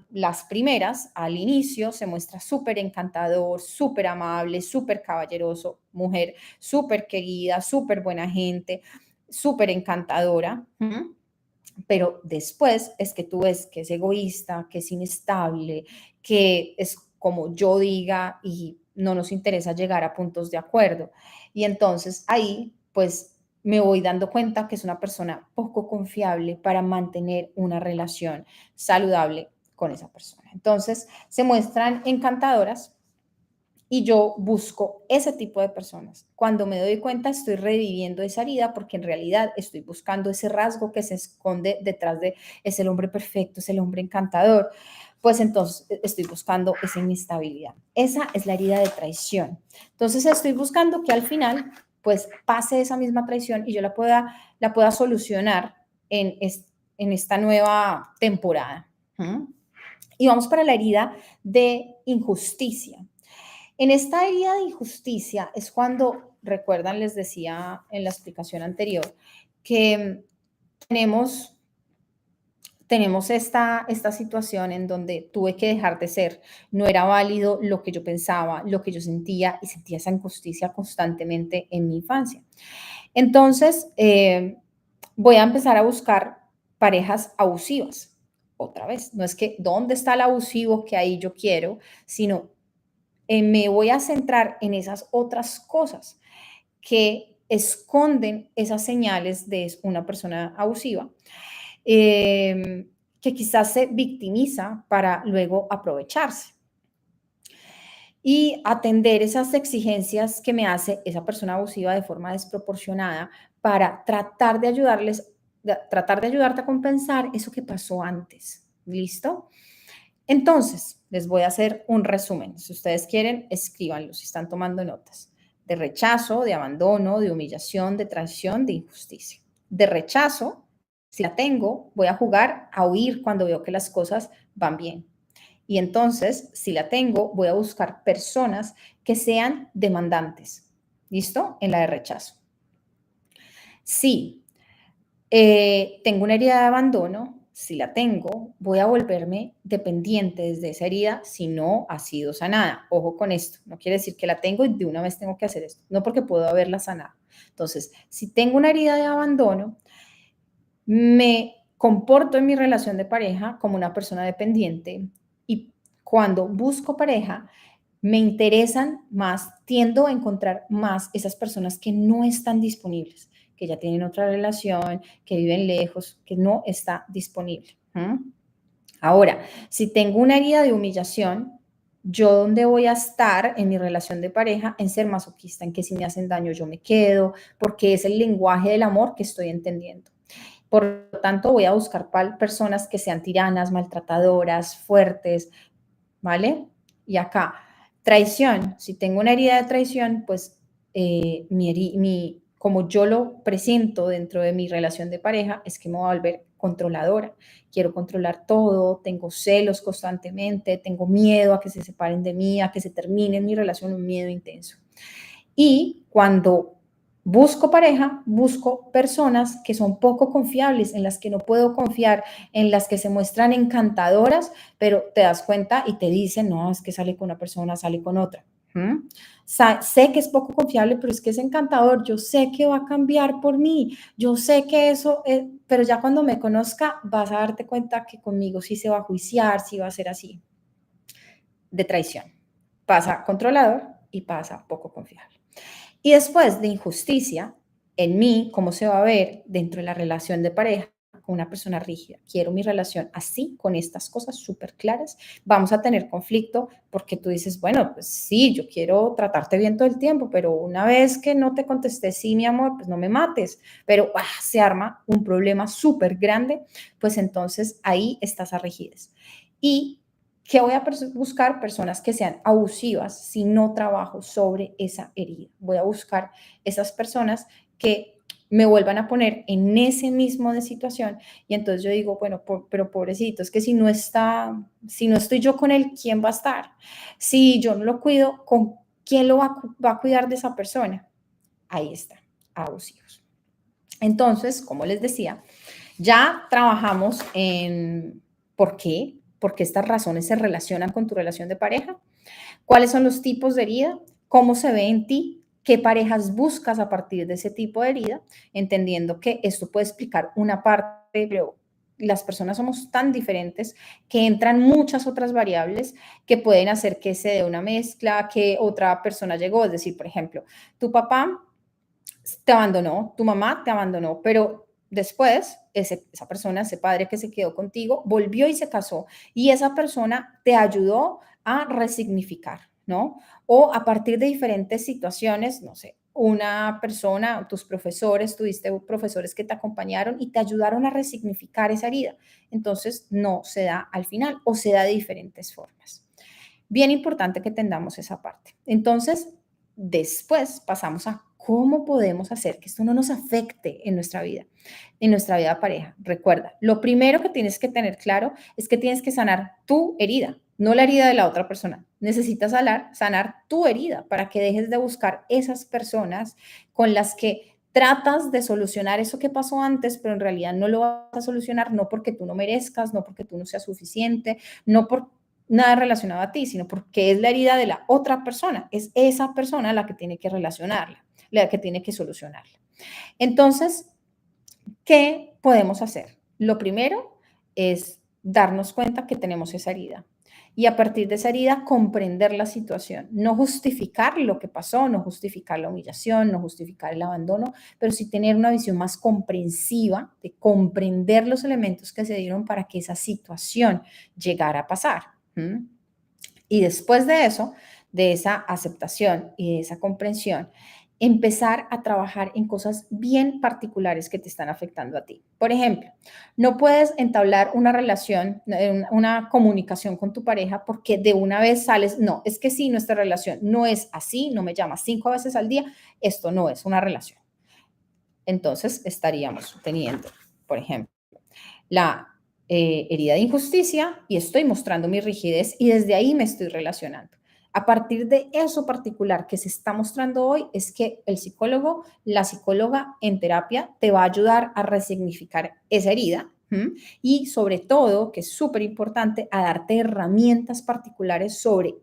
A: las primeras, al inicio, se muestra súper encantador, súper amable, súper caballeroso, mujer súper querida, súper buena gente, súper encantadora. ¿Mm? Pero después es que tú ves que es egoísta, que es inestable, que es como yo diga y no nos interesa llegar a puntos de acuerdo. Y entonces ahí pues me voy dando cuenta que es una persona poco confiable para mantener una relación saludable con esa persona. Entonces se muestran encantadoras, y yo busco ese tipo de personas. Cuando me doy cuenta, estoy reviviendo esa herida porque en realidad estoy buscando ese rasgo que se esconde detrás de es el hombre perfecto, es el hombre encantador. Pues entonces estoy buscando esa inestabilidad. Esa es la herida de traición. Entonces estoy buscando que al final pues pase esa misma traición y yo la pueda solucionar en esta nueva temporada. ¿Mm? Y vamos para la herida de injusticia. En esta herida de injusticia es cuando, recuerdan, les decía en la explicación anterior, que tenemos, tenemos esta situación en donde tuve que dejar de ser, no era válido lo que yo pensaba, lo que yo sentía y sentía esa injusticia constantemente en mi infancia. Entonces, voy a empezar a buscar parejas abusivas. Otra vez, no es que dónde está el abusivo que ahí yo quiero, sino me voy a centrar en esas otras cosas que esconden esas señales de una persona abusiva, que quizás se victimiza para luego aprovecharse y atender esas exigencias que me hace esa persona abusiva de forma desproporcionada para tratar de ayudarte a compensar eso que pasó antes. ¿Listo? Entonces, les voy a hacer un resumen. Si ustedes quieren, escríbanlo si están tomando notas. De rechazo, de abandono, de humillación, de traición, de injusticia. De rechazo, si la tengo, voy a jugar a huir cuando veo que las cosas van bien. Y entonces, si la tengo, voy a buscar personas que sean demandantes. ¿Listo? En la de rechazo. Si tengo una herida de abandono, si la tengo, voy a volverme dependiente desde esa herida si no ha sido sanada. Ojo con esto, no quiere decir que la tengo y de una vez tengo que hacer esto, no porque puedo haberla sanado. Entonces, si tengo una herida de abandono, me comporto en mi relación de pareja como una persona dependiente y cuando busco pareja, me interesan más, tiendo a encontrar más esas personas que no están disponibles, que ya tienen otra relación, que viven lejos, que no está disponible. ¿Mm? Ahora, si tengo una herida de humillación, ¿yo dónde voy a estar en mi relación de pareja? En ser masoquista, en que si me hacen daño yo me quedo, porque es el lenguaje del amor que estoy entendiendo. Por lo tanto, voy a buscar personas que sean tiranas, maltratadoras, fuertes, ¿vale? Y acá, traición. Si tengo una herida de traición, pues como yo lo presento dentro de mi relación de pareja, es que me voy a volver controladora. Quiero controlar todo, tengo celos constantemente, tengo miedo a que se separen de mí, a que se termine mi relación, un miedo intenso. Y cuando busco pareja, busco personas que son poco confiables, en las que no puedo confiar, en las que se muestran encantadoras, pero te das cuenta y te dicen, no, es que sale con una persona, sale con otra. ¿Mm? Sé que es poco confiable, pero es que es encantador, yo sé que va a cambiar por mí, yo sé que eso, pero ya cuando me conozca vas a darte cuenta que conmigo sí se va a juiciar, sí va a ser así, de traición. Pasa controlador y pasa poco confiable. Y después de injusticia, en mí, ¿cómo se va a ver dentro de la relación de pareja con una persona rígida? Quiero mi relación así, con estas cosas súper claras. Vamos a tener conflicto porque tú dices, bueno, pues sí, yo quiero tratarte bien todo el tiempo, pero una vez que no te contesté sí, mi amor, pues no me mates. Pero se arma un problema súper grande, pues entonces ahí estás a rigidez. Y que voy a buscar personas que sean abusivas si no trabajo sobre esa herida. Voy a buscar esas personas que me vuelvan a poner en ese mismo de situación y entonces yo digo, bueno, pero pobrecito, es que si no estoy yo con él, ¿quién va a estar? Si yo no lo cuido, ¿con quién lo va a cuidar de esa persona? Ahí está, abusivos. Entonces, como les decía, ya trabajamos en por qué estas razones se relacionan con tu relación de pareja, cuáles son los tipos de herida, cómo se ve en ti, qué parejas buscas a partir de ese tipo de herida, entendiendo que esto puede explicar una parte, pero las personas somos tan diferentes que entran muchas otras variables que pueden hacer que se dé una mezcla, que otra persona llegó, es decir, por ejemplo, tu papá te abandonó, tu mamá te abandonó, pero después esa persona, ese padre que se quedó contigo, volvió y se casó y esa persona te ayudó a resignificar, ¿no? O a partir de diferentes situaciones, no sé, una persona, tus profesores, tuviste profesores que te acompañaron y te ayudaron a resignificar esa herida. Entonces, no se da al final o se da de diferentes formas. Bien importante que entendamos esa parte. Entonces, después pasamos a cómo podemos hacer que esto no nos afecte en nuestra vida de pareja. Recuerda, lo primero que tienes que tener claro es que tienes que sanar tu herida, no la herida de la otra persona. Necesitas sanar tu herida para que dejes de buscar esas personas con las que tratas de solucionar eso que pasó antes, pero en realidad no lo vas a solucionar, no porque tú no merezcas, no porque tú no seas suficiente, no por nada relacionado a ti, sino porque es la herida de la otra persona. Es esa persona la que tiene que relacionarla, la que tiene que solucionarla. Entonces, ¿qué podemos hacer? Lo primero es darnos cuenta que tenemos esa herida y a partir de esa herida comprender la situación, no justificar lo que pasó, no justificar la humillación, no justificar el abandono, pero sí tener una visión más comprensiva de comprender los elementos que se dieron para que esa situación llegara a pasar. Y después de eso, de esa aceptación y de esa comprensión, empezar a trabajar en cosas bien particulares que te están afectando a ti. Por ejemplo, no puedes entablar una relación, una comunicación con tu pareja porque de una vez sales, no, es que si nuestra relación no es así, no me llamas 5 veces al día, esto no es una relación. Entonces estaríamos teniendo, por ejemplo, la herida de injusticia y estoy mostrando mi rigidez y desde ahí me estoy relacionando. A partir de eso particular que se está mostrando hoy es que el psicólogo, la psicóloga en terapia te va a ayudar a resignificar esa herida y sobre todo, que es súper importante, a darte herramientas particulares sobre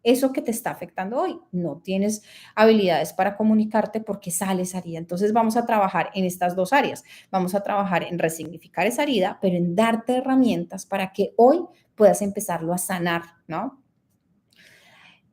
A: eso que te está afectando hoy. No tienes habilidades para comunicarte porque sales herida. Entonces vamos a trabajar en estas dos áreas. Vamos a trabajar en resignificar esa herida, pero en darte herramientas para que hoy puedas empezarlo a sanar, ¿no?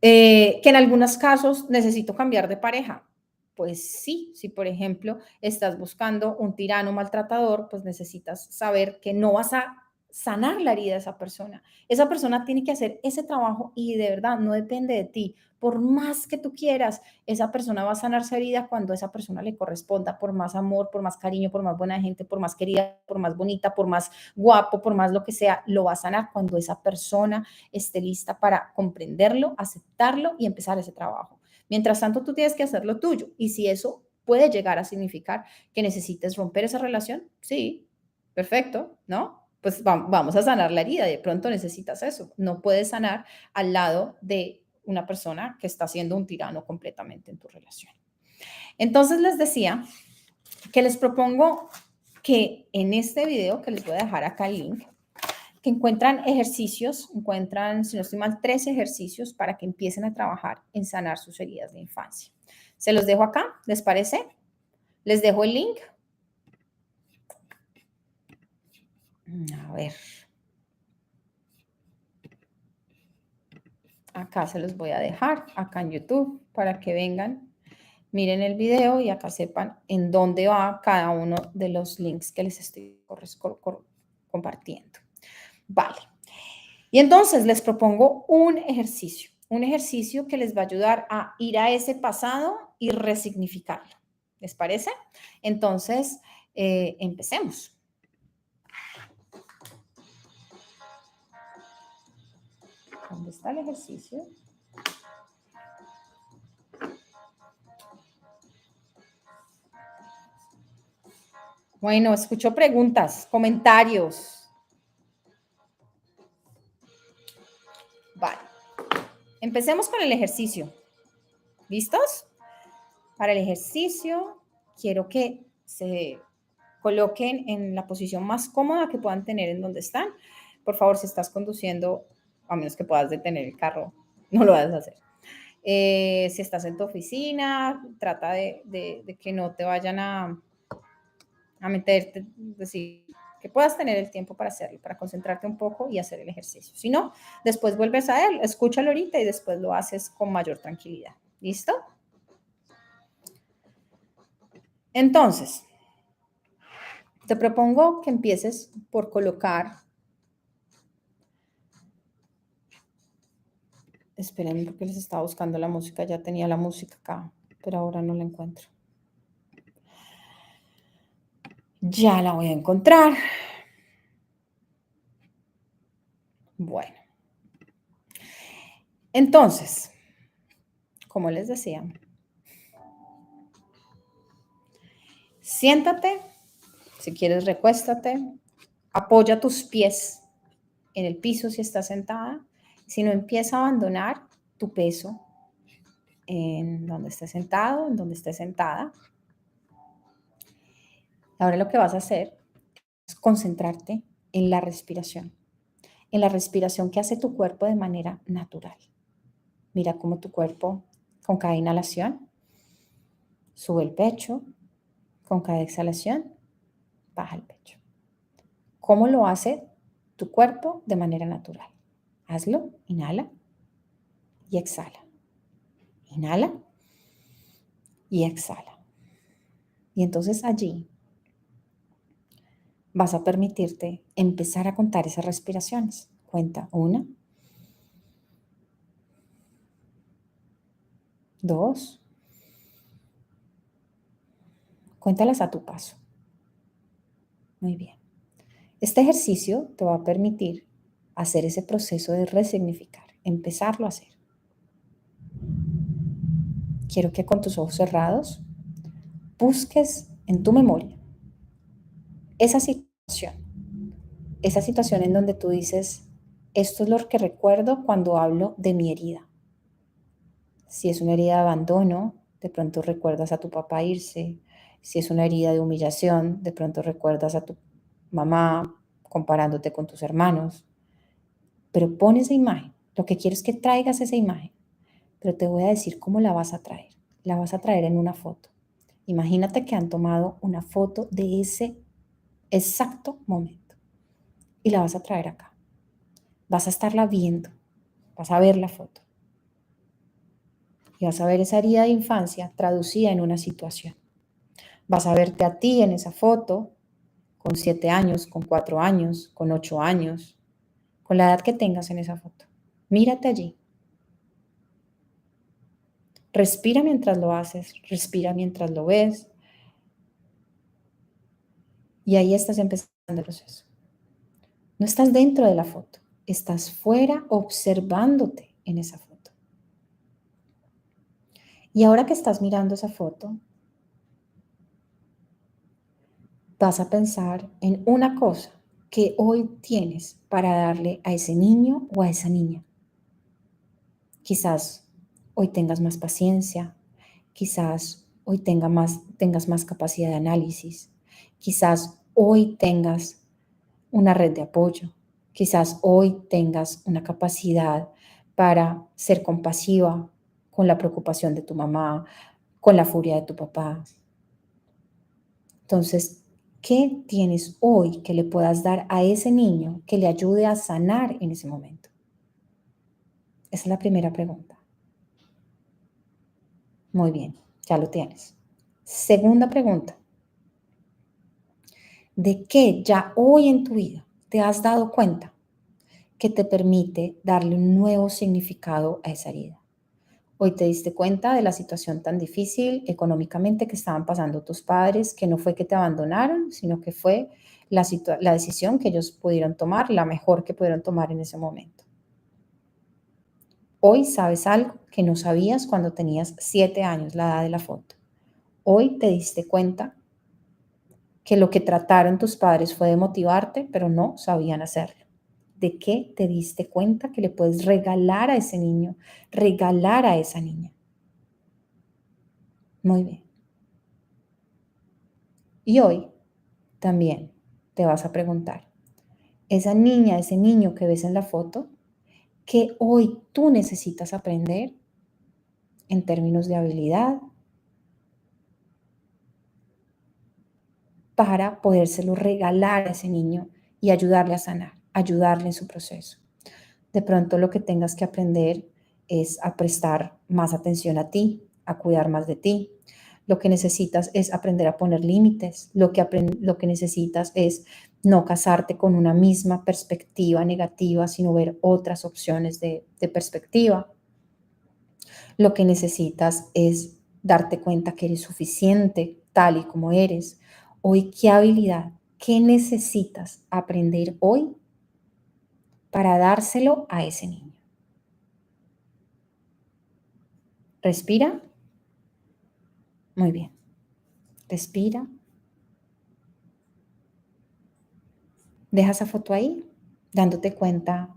A: Que en algunos casos necesito cambiar de pareja. Pues sí, si por ejemplo estás buscando un tirano maltratador, pues necesitas saber que no vas a sanar la herida de esa persona. Esa persona tiene que hacer ese trabajo y de verdad no depende de ti. Por más que tú quieras, esa persona va a sanar su herida cuando a esa persona le corresponda, por más amor, por más cariño, por más buena gente, por más querida, por más bonita, por más guapo, por más lo que sea, lo va a sanar cuando esa persona esté lista para comprenderlo, aceptarlo y empezar ese trabajo. Mientras tanto, tú tienes que hacer lo tuyo. Y si eso puede llegar a significar que necesites romper esa relación, sí, perfecto, ¿no? Pues vamos a sanar la herida. De pronto necesitas eso. No puedes sanar al lado de una persona que está siendo un tirano completamente en tu relación. Entonces les decía que les propongo que en este video, que les voy a dejar acá el link, que encuentran ejercicios, encuentran, si no estoy mal, 3 ejercicios para que empiecen a trabajar en sanar sus heridas de infancia. Se los dejo acá, ¿les parece? Les dejo el link. A ver. Acá se los voy a dejar, acá en YouTube, para que vengan, miren el video y acá sepan en dónde va cada uno de los links que les estoy compartiendo. Vale. Y entonces les propongo un ejercicio que les va a ayudar a ir a ese pasado y resignificarlo. ¿Les parece? Entonces, empecemos. ¿Dónde está el ejercicio? Bueno, escucho preguntas, comentarios. Vale. Empecemos con el ejercicio. ¿Listos? Para el ejercicio, quiero que se coloquen en la posición más cómoda que puedan tener en donde están. Por favor, si estás conduciendo, a menos que puedas detener el carro, no lo vas a hacer. Si estás en tu oficina, trata de que no te vayan a meterte, decir, que puedas tener el tiempo para hacerlo, para concentrarte un poco y hacer el ejercicio. Si no, después vuelves a él, escúchalo ahorita y después lo haces con mayor tranquilidad. ¿Listo? Entonces, te propongo que empieces por colocar, esperen porque les estaba buscando la música, ya tenía la música acá, pero ahora no la encuentro. Ya la voy a encontrar. Bueno. Entonces, como les decía, siéntate, si quieres recuéstate, apoya tus pies en el piso si estás sentada, si no empieza a abandonar tu peso en donde estés sentado, en donde estés sentada. Ahora lo que vas a hacer es concentrarte en la respiración que hace tu cuerpo de manera natural. Mira cómo tu cuerpo con cada inhalación sube el pecho, con cada exhalación baja el pecho. ¿Cómo lo hace tu cuerpo de manera natural? Hazlo, inhala y exhala. Inhala y exhala. Y entonces allí vas a permitirte empezar a contar esas respiraciones. Cuenta 1, 2, cuéntalas a tu paso. Muy bien. Este ejercicio te va a permitir hacer ese proceso de resignificar, empezarlo a hacer. Quiero que con tus ojos cerrados busques en tu memoria esa situación en donde tú dices, esto es lo que recuerdo cuando hablo de mi herida. Si es una herida de abandono, de pronto recuerdas a tu papá irse. Si es una herida de humillación, de pronto recuerdas a tu mamá comparándote con tus hermanos. Pero pon esa imagen. Lo que quiero es que traigas esa imagen. Pero te voy a decir cómo la vas a traer. La vas a traer en una foto. Imagínate que han tomado una foto de ese exacto momento y la vas a traer acá. Vas a estarla viendo. Vas a ver la foto. Y vas a ver esa herida de infancia traducida en una situación. Vas a verte a ti en esa foto con 7 años, con 4 años, con 8 años, con la edad que tengas en esa foto. Mírate allí. Respira mientras lo haces, respira mientras lo ves. Y ahí estás empezando el proceso. No estás dentro de la foto, estás fuera observándote en esa foto. Y ahora que estás mirando esa foto, vas a pensar en una cosa que hoy tienes para darle a ese niño o a esa niña. Quizás hoy tengas más paciencia, quizás hoy tengas más capacidad de análisis, quizás hoy tengas una red de apoyo, quizás hoy tengas una capacidad para ser compasiva con la preocupación de tu mamá, con la furia de tu papá. Entonces, ¿qué tienes hoy que le puedas dar a ese niño que le ayude a sanar en ese momento? Esa es la primera pregunta. Muy bien, ya lo tienes. Segunda pregunta. ¿De qué ya hoy en tu vida te has dado cuenta que te permite darle un nuevo significado a esa herida? Hoy te diste cuenta de la situación tan difícil económicamente que estaban pasando tus padres, que no fue que te abandonaron, sino que fue la decisión que ellos pudieron tomar, la mejor que pudieron tomar en ese momento. Hoy sabes algo que no sabías cuando tenías 7 años, la edad de la foto. Hoy te diste cuenta que lo que trataron tus padres fue de motivarte, pero no sabían hacerlo. ¿De qué te diste cuenta que le puedes regalar a ese niño, regalar a esa niña? Muy bien. Y hoy también te vas a preguntar, esa niña, ese niño que ves en la foto, ¿qué hoy tú necesitas aprender en términos de habilidad para podérselo regalar a ese niño y ayudarle a sanar, ayudarle en su proceso? De pronto lo que tengas que aprender es a prestar más atención a ti, a cuidar más de ti. Lo que necesitas es aprender a poner límites. Lo que necesitas es no casarte con una misma perspectiva negativa, sino ver otras opciones de perspectiva. Lo que necesitas es darte cuenta que eres suficiente tal y como eres. Hoy, ¿qué habilidad, qué necesitas aprender hoy para dárselo a ese niño? Respira. Muy bien. Respira. Deja esa foto ahí, dándote cuenta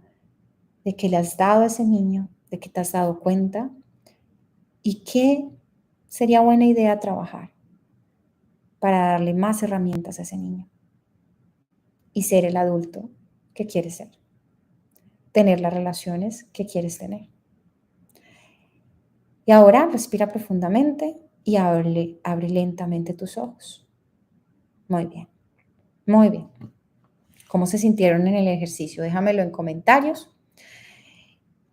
A: de que le has dado a ese niño, de que te has dado cuenta y que sería buena idea trabajar para darle más herramientas a ese niño y ser el adulto que quieres ser, tener las relaciones que quieres tener. Y ahora respira profundamente y abre lentamente tus ojos. Muy bien, muy bien. ¿Cómo se sintieron en el ejercicio? Déjamelo en comentarios.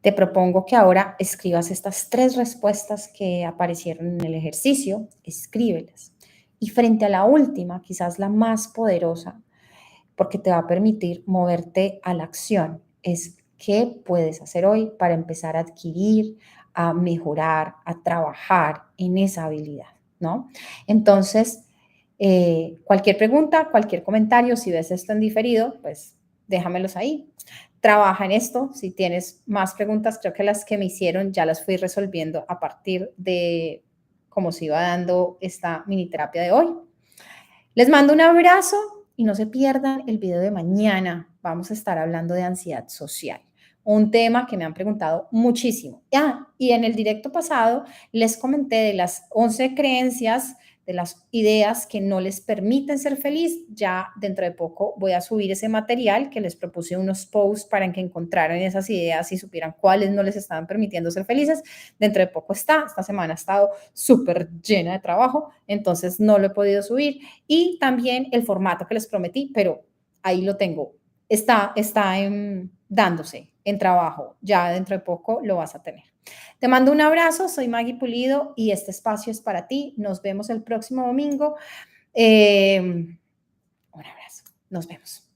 A: Te propongo que ahora escribas estas 3 respuestas que aparecieron en el ejercicio, escríbelas. Y frente a la última, quizás la más poderosa, porque te va a permitir moverte a la acción, es qué puedes hacer hoy para empezar a adquirir, a mejorar, a trabajar en esa habilidad, ¿no? Entonces, cualquier pregunta, cualquier comentario, si ves esto en diferido, pues déjamelos ahí. Trabaja en esto. Si tienes más preguntas, creo que las que me hicieron ya las fui resolviendo a partir de cómo se iba dando esta mini terapia de hoy. Les mando un abrazo y no se pierdan el video de mañana. Vamos a estar hablando de ansiedad social, un tema que me han preguntado muchísimo. Y en el directo pasado les comenté de las 11 creencias, de las ideas que no les permiten ser feliz. Ya dentro de poco voy a subir ese material que les propuse unos posts para que encontraran esas ideas y supieran cuáles no les estaban permitiendo ser felices. Dentro de poco esta semana ha estado súper llena de trabajo, entonces no lo he podido subir. Y también el formato que les prometí, pero ahí lo tengo. Está dándose en trabajo. Ya dentro de poco lo vas a tener. Te mando un abrazo, soy Maggie Pulido y este espacio es para ti. Nos vemos el próximo domingo. Un abrazo, nos vemos.